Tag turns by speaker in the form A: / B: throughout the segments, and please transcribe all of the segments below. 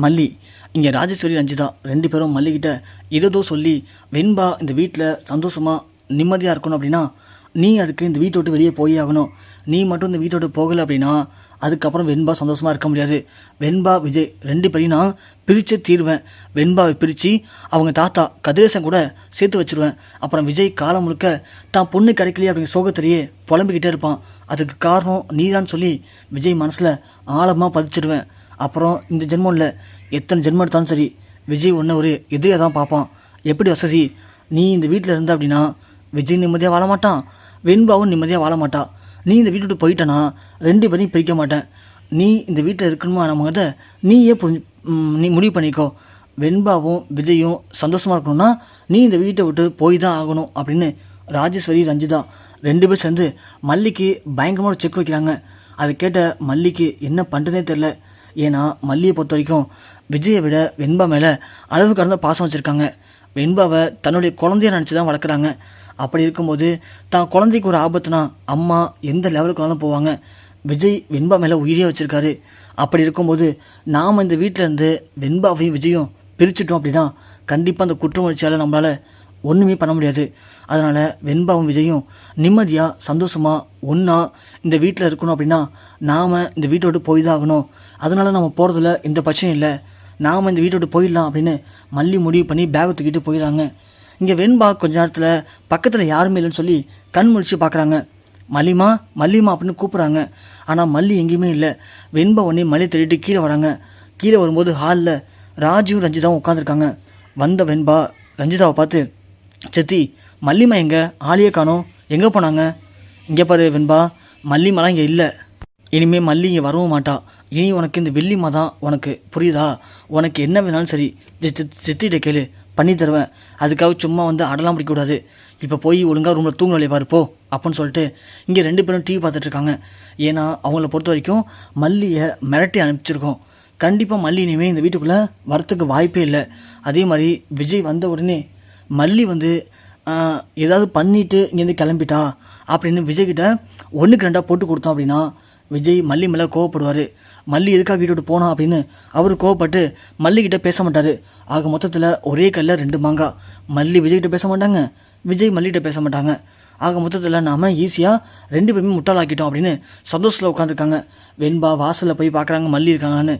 A: மல்லி இங்கே ராஜேஸ்வரி ரஞ்சிதா 2 பேரும் மல்லிக்கிட்ட ஏதோ சொல்லி வெண்பா இந்த வீட்டில் சந்தோஷமாக நிம்மதியாக இருக்கணும் அப்படின்னா நீ அதுக்கு இந்த வீட்டை விட்டு வெளியே போய் ஆகணும். நீ மட்டும் இந்த வீட்டை விட்டு போகலை அப்படின்னா அதுக்கப்புறம் வெண்பா சந்தோஷமாக இருக்க முடியாது. வெண்பா விஜய் 2 பேரையும் நான் பிரித்தே தீருவேன். வெண்பாவை பிரித்து அவங்க தாத்தா கதிரேசன் கூட சேர்த்து வச்சுருவேன். அப்புறம் விஜய் காலம் முழுக்க தான் பொண்ணு கிடைக்கலையே அப்படிங்கிற சோகத்திலேயே புலம்பிக்கிட்டே இருப்பான். அதுக்கு காரணம் நீதான் சொல்லி விஜய் மனசில் ஆழமாக பதிச்சிடுவேன். அப்புறம் இந்த ஜென்மம் இல்லை, எத்தனை ஜென்மம் எடுத்தாலும் சரி விஜய் ஒன்று ஒரு எதிரியாக தான் பார்ப்பான். எப்படி வசதி, நீ இந்த வீட்டில் இருந்த அப்படின்னா விஜய் நிம்மதியாக வாழ மாட்டான், வெண்பாவும் நிம்மதியாக வாழ மாட்டா. நீ இந்த வீட்டு விட்டு போயிட்டனா 2 பேரையும் பிரிக்க மாட்டேன். நீ இந்த வீட்டில் இருக்கணுமா நம்மகிட்ட நீயே நீ முடிவு பண்ணிக்கோ. வெண்பாவும் விஜயும் சந்தோஷமாக இருக்கணும்னா நீ இந்த வீட்டை விட்டு போய் தான் ஆகணும் அப்படின்னு ராஜேஸ்வரி ரஞ்சிதா 2 பேர் சேர்ந்து மல்லிக்கு பயங்கரமாக செக் வைக்கிறாங்க. அதை கேட்ட மல்லிக்கு என்ன பண்ணுறதே தெரில. ஏன்னா மல்லியை பொறுத்த வரைக்கும் விஜயை விட வெண்பா மேலே அளவு கடந்த பாசம் வச்சுருக்காங்க. வெண்பாவை தன்னுடைய குழந்தைய நினச்சி தான் வளர்க்குறாங்க. அப்படி இருக்கும்போது தான் குழந்தைக்கு ஒரு ஆபத்துனா அம்மா எந்த லெவலுக்குனாலும் போவாங்க. விஜய் வெண்பா மேலே உயிரியே வச்சுருக்காரு. அப்படி இருக்கும்போது நாம் இந்த வீட்டிலேருந்து வெண்பாவையும் விஜயும் பிரிச்சுட்டோம் அப்படின்னா கண்டிப்பாக அந்த குற்றமுயற்சியால் நம்மளால் ஒன்றுமே பண்ண முடியாது. அதனால் வெண்பாவும் விஜயும் நிம்மதியாக சந்தோஷமாக ஒன்றா இந்த வீட்டில் இருக்கணும் அப்படின்னா நாம் இந்த வீட்டை விட்டு போய் தான் ஆகணும். அதனால் நம்ம போகிறதுல எந்த பிரச்சனையும் இல்லை, நாம் இந்த வீட்டை விட்டு போயிடலாம் அப்படின்னு மல்லி முடிவு பண்ணி பேகை தூக்கிட்டு போயிடறாங்க. இங்கே வெண்பா கொஞ்ச நேரத்தில் பக்கத்தில் யாருமே இல்லைன்னு சொல்லி கண் முழிச்சு பார்க்குறாங்க. மல்லிமா மல்லிமா அப்படின்னு கூப்பிட்றாங்க. ஆனால் மல்லி எங்கேயுமே இல்லை. வெண்பா உடனே மல்லி தேடிட்டு கீழே வராங்க. கீழே வரும்போது ஹாலில் ராஜுவும் ரஞ்சிதாவும் உட்காந்துருக்காங்க. வந்த வெண்பா ரஞ்சிதாவை பார்த்து, செத்தி மல்லிமா எங்கே, ஆளையே காணோம், எங்கே போனாங்க? இங்கே பாரு வெண்பா, மல்லிமாலாம் இங்கே இல்லை. இனிமேல் மல்லி இங்கே வரவும் மாட்டா. இனி உனக்கு இந்த வெள்ளிமா தான், உனக்கு புரியுதா? உனக்கு என்ன வேணாலும் சரி செத்திட்ட கேளு, பண்ணி தருவேன். அதுக்காக சும்மா வந்து அடலாம் பிடிக்கக்கூடாது. இப்போ போய் ஒழுங்காக ரூமில் தூங்க வழியை பாரு போ அப்படின்னு சொல்லிட்டு இங்கே 2 பேரும் டிவி பார்த்துட்ருக்காங்க. ஏன்னா அவங்கள பொறுத்த வரைக்கும் மல்லியை மிரட்டி அனுப்பிச்சிருக்கோம். கண்டிப்பாக மல்லி இனிமேல் இந்த வீட்டுக்குள்ளே வரத்துக்கு வாய்ப்பே இல்லை. அதே மாதிரி விஜய் வந்த உடனே மல்லி வந்து ஏதாவது பண்ணிவிட்டு இங்கேருந்து கிளம்பிட்டா அப்படின்னு விஜய்கிட்ட 1க்கு 2 போட்டு கொடுத்தோம் அப்படின்னா விஜய் மல்லி மேலே கோவப்படுவார். மல்லி எதுக்காக வீட்டு விட்டு போனா அப்படின்னு அவர் கோவப்பட்டு மல்லிகிட்ட பேச மாட்டார். ஆக மொத்தத்தில் ஒரே கல்லில் 2 மாங்காய். மல்லி விஜய்கிட்ட பேச மாட்டாங்க, விஜய் மல்லிகிட்ட பேச மாட்டாங்க. ஆக மொத்தத்தில் நாம் ஈஸியாக 2 பேருமே முட்டாளாக்கிட்டோம் அப்படின்னு சந்தோஷத்தில் உட்காந்துருக்காங்க. வெண்பா வாசலில் போய் பார்க்குறாங்க மல்லி இருக்காங்கன்னு.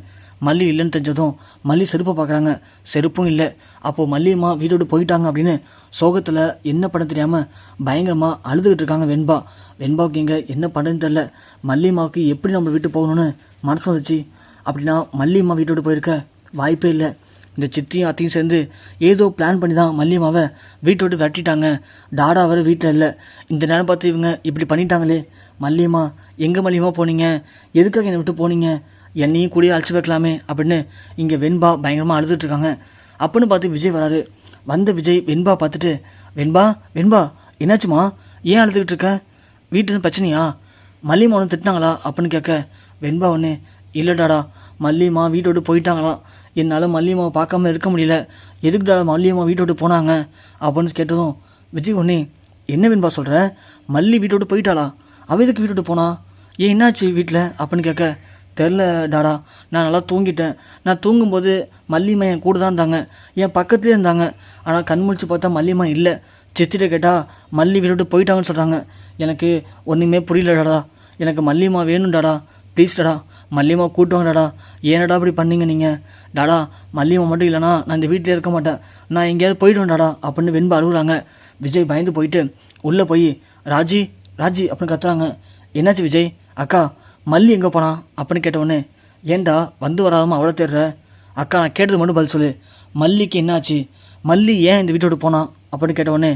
A: மல்லி இல்லைன்னு தெரிஞ்சதும் மல்லி செருப்பை பார்க்குறாங்க, செருப்பும் இல்லை. அப்போது மல்லியம்மா வீட்டோடு போயிட்டாங்க அப்படின்னு சோகத்தில் என்ன பண்ண தெரியாமல் பயங்கரமாக அழுதுகிட்டு இருக்காங்க வெண்பா. வெண்பாவுக்கு இங்கே என்ன பண்ணுறதுன்னு தெரில. மல்லியம்மாவுக்கு எப்படி நம்ம வீட்டு போகணுன்னு மனசு வந்துச்சு அப்படின்னா மல்லியம்மா வீட்டோடு போயிருக்க வாய்ப்பே இல்லை. இந்த சித்தியும் அத்தையும் சேர்ந்து ஏதோ பிளான் பண்ணி தான் மல்லியம்மாவை வீட்டோடு விரட்டிட்டாங்க. டாடா வர வீட்டில் இல்லை. இந்த நேரம் பார்த்து இவங்க இப்படி பண்ணிட்டாங்களே. மல்லியம்மா எங்கே மல்லியம்மா போனீங்க, எதுக்காக என்னை விட்டு போனீங்க, என்னையும் கூடயே அழைச்சி வைக்கலாமே அப்படின்னு இங்கே வெண்பா பயங்கரமாக அழுதுட்டுருக்காங்க. அப்படின்னு பார்த்து விஜய் வராரு. வந்த விஜய் வெண்பா பார்த்துட்டு, வெண்பா வெண்பா என்னாச்சுமா, ஏன் அழுதுகிட்டு இருக்க, வீட்டுன்னு பிரச்சனையா, மல்லியம்மா ஒன்று திட்டினாங்களா அப்படின்னு கேட்க வெண்பா ஒன்று, இல்லைடாடா மல்லியம்மா வீட்டோடு போயிட்டாங்களாம், என்னால் மல்லியம்மாவை பார்க்காம இருக்க முடியல, எதுக்குடாடா மல்லியம்மா வீட்டோடு போனாங்க அப்படின்னு கேட்டதும் விஜய் ஒன்று, என்ன வெண்பா சொல்கிற, மல்லி வீட்டோடு போயிட்டாளா, அவ எதுக்கு வீட்டோடு போனா, ஏன் என்னாச்சு வீட்டில் அப்படின்னு கேட்க, தெரில டாடா, நான் நல்லா தூங்கிட்டேன். நான் தூங்கும்போது மல்லியம்மா என் கூட தான் இருந்தாங்க, என் பக்கத்துலேயே இருந்தாங்க. ஆனால் கண் முழிச்சு பார்த்தா மல்லியம்மா இல்லை. சித்திட்ட கேட்டால் மல்லி வீட்டோடு போயிட்டாங்கன்னு சொல்கிறாங்க. எனக்கு ஒன்றுமே புரியல டாடா, எனக்கு மல்லியம்மா வேணும் டாடா, ப்ளீஸ் டாடா மல்லியம்மா கூட்டுவாங்க டாடா, ஏனடா அப்படி பண்ணீங்க நீங்கள், டாடா மல்லியம்மா மட்டும் இல்லைனா நான் இந்த வீட்டிலே இருக்க மாட்டேன், நான் எங்கேயாவது போய்டுவேன் டாடா அப்படின்னு வெண்பா அழுகுறாங்க. விஜய் பயந்து போயிட்டு உள்ளே போய் ராஜி ராஜி அப்படின்னு கத்துறாங்க. என்னாச்சு விஜய், அக்கா மல்லி எங்கே போனா அப்படின்னு கேட்டவொடனே, ஏன்டா வந்து வராமல் அவ்வளோ தேடுற, அக்கா நான் கேட்டது மட்டும் பதில் சொல்லு, மல்லிக்கு என்னாச்சு, மல்லி ஏன் இந்த வீட்டோடு போனா அப்படின்னு கேட்டவொடனே,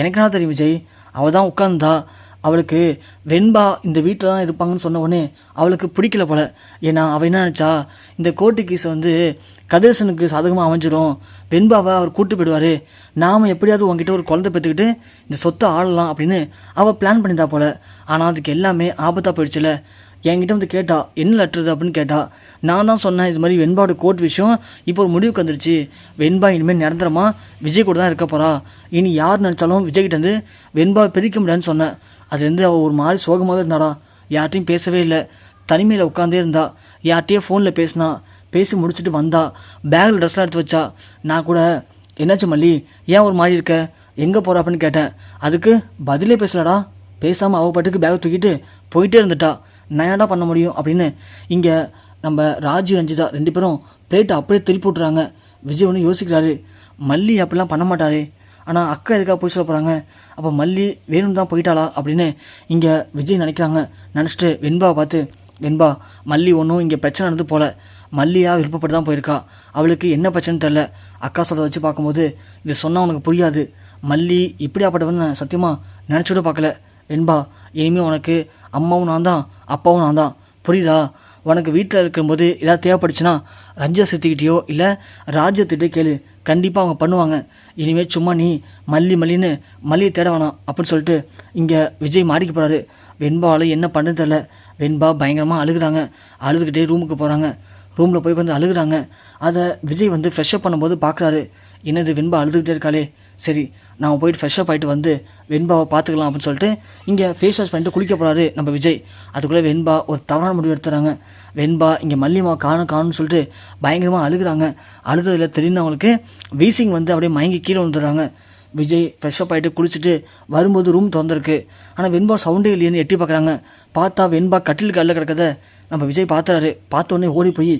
A: எனக்கு என்ன தெரியும் விஜய், அவள் தான் உட்காந்தா, அவளுக்கு வெண்பா இந்த வீட்டில் தான் இருப்பாங்கன்னு சொன்ன உடனே அவளுக்கு பிடிக்கல போல. ஏன்னா அவள் என்ன நினச்சா, இந்த கோர்ட்டு கேஸ் வந்து கதிரேசனுக்கு சாதகமாக அமைஞ்சிடும், வெண்பாவை அவர் கூட்டு போயிடுவார், நாம் எப்படியாவது உங்ககிட்ட ஒரு குழந்தை பெற்றுக்கிட்டு இந்த சொத்தை ஆளலாம் அப்படின்னு அவள் பிளான் பண்ணியிருந்தா போல. ஆனால் அதுக்கு எல்லாமே ஆபத்தாக போயிடுச்சுல. என்கிட்ட வந்து கேட்டா என்ன லெட்டர் அப்படின்னு கேட்டா, நான் தான் சொன்னேன் இது மாதிரி வெண்பாவோட கோர்ட் விஷயம் இப்போ ஒரு முடிவுக்கு வந்துருச்சு, வெண்பா இனிமேல் நிரந்தரமாக விஜய் கூட தான் இருக்க போகிறா, இனி யார் நினச்சாலும் விஜய்கிட்ட வந்து வெண்பாவை பிரிக்க முடியாதுன்னு சொன்னேன். அதுலேருந்து அவள் ஒரு மாதிரி சோகமாகவே இருந்தாடா, யார்ட்டையும் பேசவே இல்லை, தனிமையில் உட்காந்தே இருந்தா, யார்கிட்டையே ஃபோனில் பேசி முடிச்சுட்டு வந்தா, பேக்கில் ட்ரெஸ்லாம் எடுத்து வச்சா. நான் கூட என்னாச்சு மல்லி, ஏன் ஒரு மாதிரி இருக்க, எங்கே போகிற அப்படின்னு கேட்டேன். அதுக்கு பதிலே பேசலடா. பேசாமல் அவ பாட்டுக்கு பேக்கை தூக்கிட்டு போயிட்டே இருந்துட்டா. நான் என்னடா பண்ண முடியும் அப்படின்னு இங்கே நம்ம ராஜி ரஞ்சிதா 2 பேரும் பிளேட்டை அப்படியே திருப்பி விட்றாங்க. விஜய் ஒன்று யோசிக்கிறாரு, மல்லி அப்படிலாம் பண்ண மாட்டாரே, ஆனால் அக்கா எதுக்காக போய் சொல்ல போகிறாங்க, அப்போ மல்லி வேணும்னு தான் போயிட்டாளா அப்படின்னு இங்கே விஜய் நினைக்கிறாங்க. நினச்சிட்டு வெண்பாவை பார்த்து, வெண்பா மல்லி ஒன்றும் இங்கே பிரச்சனை நடந்து போல, மல்லியாக விருப்பப்பட்டு தான் போயிருக்கா, அவளுக்கு என்ன பிரச்சனைன்னு தெரில. அக்கா சொல்கிறத வச்சு பார்க்கும்போது இது சொன்னால் உனக்கு புரியாது, மல்லி இப்படியாப்பட்டவன்னு நான் சத்தியமாக நினச்சிவிட பார்க்கல. வெண்பா இனிமேல் உனக்கு அம்மாவும் நான் தான், அப்பாவும் நான் தான், புரியுதா? உனக்கு வீட்டில் இருக்கும்போது ஏதாவது தேவைப்படுச்சுன்னா ரஞ்சிதா சித்திக்கிட்டேயோ இல்லை ராஜ்யத்திட்டே கேளு, கண்டிப்பாக அவங்க பண்ணுவாங்க. இனிமேல் சும்மா நீ மல்லின்னு மல்லியை தேட வேணாம் அப்படின்னு சொல்லிட்டு இங்கே விஜய் மாடிக்கு போகிறாரு. வெண்பாவில் என்ன பண்ணுன்னு தெரில. வெண்பா பயங்கரமாக அழுகுறாங்க. அழுதுகிட்டே ரூமுக்கு போகிறாங்க. ரூமில் போய் வந்து அழுகுறாங்க. அதை விஜய் வந்து ஃப்ரெஷ்அப் பண்ணும்போது பார்க்குறாரு, என்னது வெண்பா அழுதுகிட்டே இருக்காளே, சரி நான் போயிட்டு ஃப்ரெஷ்அப் ஆகிட்டு வந்து வெண்பாவை பார்த்துக்கலாம் அப்படின்னு சொல்லிட்டு இங்கே ஃபேஸ் வாஷ் பண்ணிட்டு குளிக்க போகிறாரு நம்ம விஜய். அதுக்குள்ளே வெண்பா ஒரு தவறான முடிவு எடுத்துறாங்க. வெண்பா இங்கே மல்லிமா காணும்னு சொல்லிட்டு பயங்கரமாக அழுகுறாங்க. அழுததில் தெரிந்து அவங்களுக்கு வீசிங் வந்து அப்படியே மயங்கி கீழே வந்துடுறாங்க. விஜய் ஃப்ரெஷ்அப் ஆகிட்டு குளிச்சுட்டு வரும்போது ரூம் திறந்துருக்கு. ஆனால் வெண்பா சவுண்டே இல்லையேன்னு எட்டி பார்க்குறாங்க. பார்த்தா வெண்பா கட்டிலுக்கு அள்ள கிடக்கிறத நம்ம விஜய் பார்த்துறாரு. பார்த்தோன்னே ஓடி போய்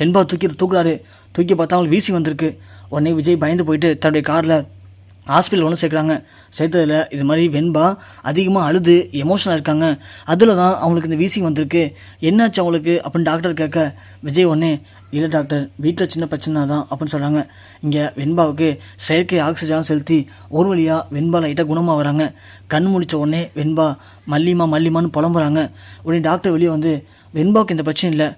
A: வெண்பா தூக்குறாரு. தூக்கி பார்த்தா அவங்களுக்கு வீசி வந்திருக்கு. உடனே விஜய் பயந்து போயிட்டு தன்னுடைய காரில் ஹாஸ்பிட்டல் ஒன்று சேர்க்குறாங்க. சேர்த்ததில் இது மாதிரி வெண்பா அதிகமாக அழுது எமோஷனலாக இருக்காங்க. அதில் தான் அவங்களுக்கு இந்த வீசிங் வந்திருக்கு. என்னாச்சு அவங்களுக்கு அப்படின்னு டாக்டர் கேட்க, விஜய் ஒன்றே இல்லை டாக்டர், வீட்டில் சின்ன பிரச்சனை தான் அப்படின்னு சொல்கிறாங்க. இங்கே வெண்பாவுக்கு செயற்கை ஆக்சிஜன் செலுத்தி ஒரு வழியாக வெண்பா லைட்டாக குணமாக வராங்க. கண் முடித்த உடனே வெண்பா மல்லிமான்னு புலம்புறாங்க. உடனே டாக்டர் வெளியே வந்து, வெண்பாவுக்கு இந்த பிரச்சனை இல்லை,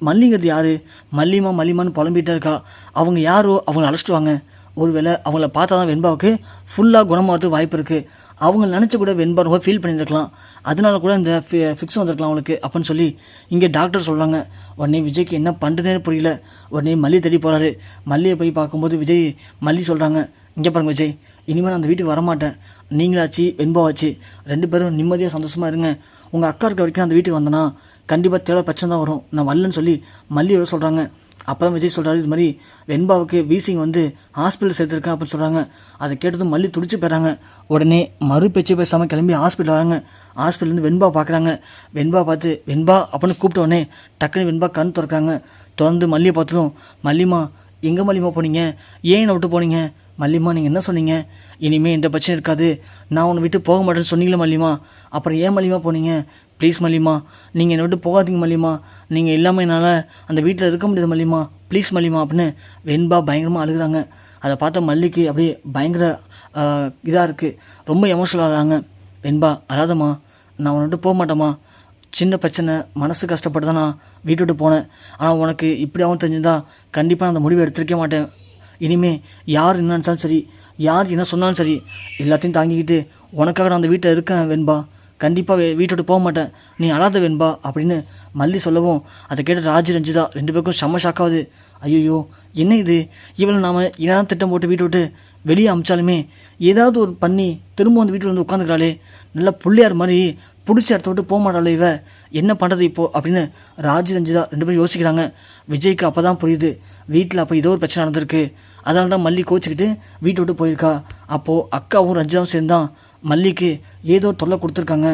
A: மல்லிங்கிறது யார், மல்லிமான்னு புலம்பிகிட்டே இருக்கா, அவங்க யாரோ அவங்கள அழைச்சிட்டு வாங்க, ஒருவேளை அவங்கள பார்த்தா தான் வெண்பாவுக்கு ஃபுல்லாக குணமாகிறதுக்கு வாய்ப்பு இருக்குது, அவங்க நினச்ச கூட வெண்பா ரொம்ப ஃபீல் பண்ணியிருக்கலாம், அதனால கூட இந்த ஃபிக்ஸ் வந்திருக்கலாம் அவங்களுக்கு அப்படின்னு சொல்லி இங்கே டாக்டர் சொல்கிறாங்க. உடனே விஜய்க்கு என்ன பண்ணுறதுன்னு புரியல. உடனே மல்லி தேடி போகிறாரு. மல்லியை போய் பார்க்கும்போது விஜய் மல்லி சொல்கிறாங்க, இங்கே பாருங்க விஜய், இனிமேல் நான் அந்த வீட்டுக்கு வரமாட்டேன், நீங்களாச்சு வெண்பாவாச்சு 2 பேரும் நிம்மதியாக சந்தோஷமாக இருங்க, உங்கள் அக்கா இருக்க வரைக்கும் அந்த வீட்டுக்கு வந்தேன்னா கண்டிப்பாக தேவை பிரச்சனை தான் வரும், நான் வரலன்னு சொல்லி மல்லியோட சொல்கிறாங்க. அப்போ தான் விஜய் சொல்கிறாரு, இது மாதிரி வெண்பாவுக்கு வீசிங் வந்து ஹாஸ்பிட்டல் சேர்த்துருக்கேன் அப்படின்னு சொல்கிறாங்க. அதை கேட்டதும் மல்லி துடிச்சு போயிடறாங்க. உடனே மறு பேச்சு பேசாமல் கிளம்பி ஹாஸ்பிட்டல் வராங்க. ஹாஸ்பிட்டலேருந்து வெண்பா பார்க்குறாங்க. வெண்பா பார்த்து வெண்பா அப்படின்னு கூப்பிட்ட உடனே டக்குன்னு வெண்பா கண் திறக்கிறாங்க. திறந்து மல்லியை பார்த்ததும், மல்லிமா எங்கே மல்லிமா போனீங்க, ஏன் என்னை விட்டு போனீங்க, மல்லிமா நீங்கள் என்ன சொன்னீங்க, இனிமேல் எந்த பிரச்சனை இருக்காது, நான் உன்னை விட்டு போக மாட்டேன்னு சொன்னீங்களே மல்லிமா, அப்புறம் ஏன் மல்லிமா போனீங்க, ப்ளீஸ் மல்லிமா நீங்கள் என்னை விட்டு போகாதீங்க மல்லிமா, நீங்கள் இல்லாமல் என்னால் அந்த வீட்டில் இருக்க முடியாது மல்லிமா, ப்ளீஸ் மல்லிமா அப்படின்னு வெண்பா பயங்கரமாக அழுகுறாங்க. அதை பார்த்த மல்லிக்கு அப்படியே பயங்கர இதாக இருக்குது, ரொம்ப எமோஷனல் ஆகிறாங்க. வெண்பா அழாதம்மா, நான் உன்னை விட்டு போக மாட்டேம்மா, சின்ன பிரச்சனை மனசு கஷ்டப்பட்டு தான் நான் வீட்டு விட்டு போனேன், ஆனால் உனக்கு இப்படியாகவும் தெரிஞ்சுதா கண்டிப்பாக நான் அந்த முடிவை எடுத்துருக்க மாட்டேன், இனிமேல் யார் என்ன நினச்சாலும் சரி, யார் என்ன சொன்னாலும் சரி, எல்லாத்தையும் தாங்கிக்கிட்டு உனக்காக நான் அந்த வீட்டில் இருக்கேன் வெண்பா, கண்டிப்பாக வீட்டை விட்டு போக மாட்டேன், நீ அழாத வெண்பா அப்படின்னு மல்லி சொல்லவும் அதை கேட்ட ராஜி ரஞ்சிதா 2 பேருக்கும் செம்ம ஷாக்காகுது. ஐயோ என்ன இது, இவளை நாம் ஏதாவது திட்டம் போட்டு வீட்டை விட்டு வெளியே அமிச்சாலுமே ஏதாவது ஒரு பண்ணி திரும்ப வந்து வீட்டில் வந்து உட்காந்துக்கிறாளே, நல்லா பிள்ளையார் மாதிரி பிடிச்ச இடத்த விட்டு போக மாட்டாளே இவ, என்ன பண்ணுறது இப்போது அப்படின்னு ராஜி ரஞ்சிதா 2 பேரும் யோசிக்கிறாங்க. விஜய்க்கு அப்போ தான் புரியுது, வீட்டில் அப்போ ஏதோ ஒரு பிரச்சனை நடந்திருக்கு, அதனால தான் மல்லி கோச்சிக்கிட்டு வீட்டை விட்டு போயிருக்கா. அப்போது அக்காவும் ரஞ்சிதாவும் சேர்ந்தான் மல்லிக்கு ஏதோ தொல்லை கொடுத்துருக்காங்க.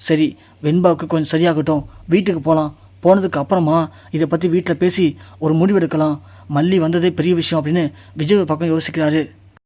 A: சரி வெண்பாவுக்கு கொஞ்சம் சரியாகட்டும், வீட்டுக்கு போகலாம், போனதுக்கு அப்புறமா இதை பற்றி வீட்டில் பேசி ஒரு முடிவு எடுக்கலாம், மல்லி வந்ததே பெரிய விஷயம் அப்படின்னு விஜய் ஒரு பக்கம் யோசிக்கிறாரு.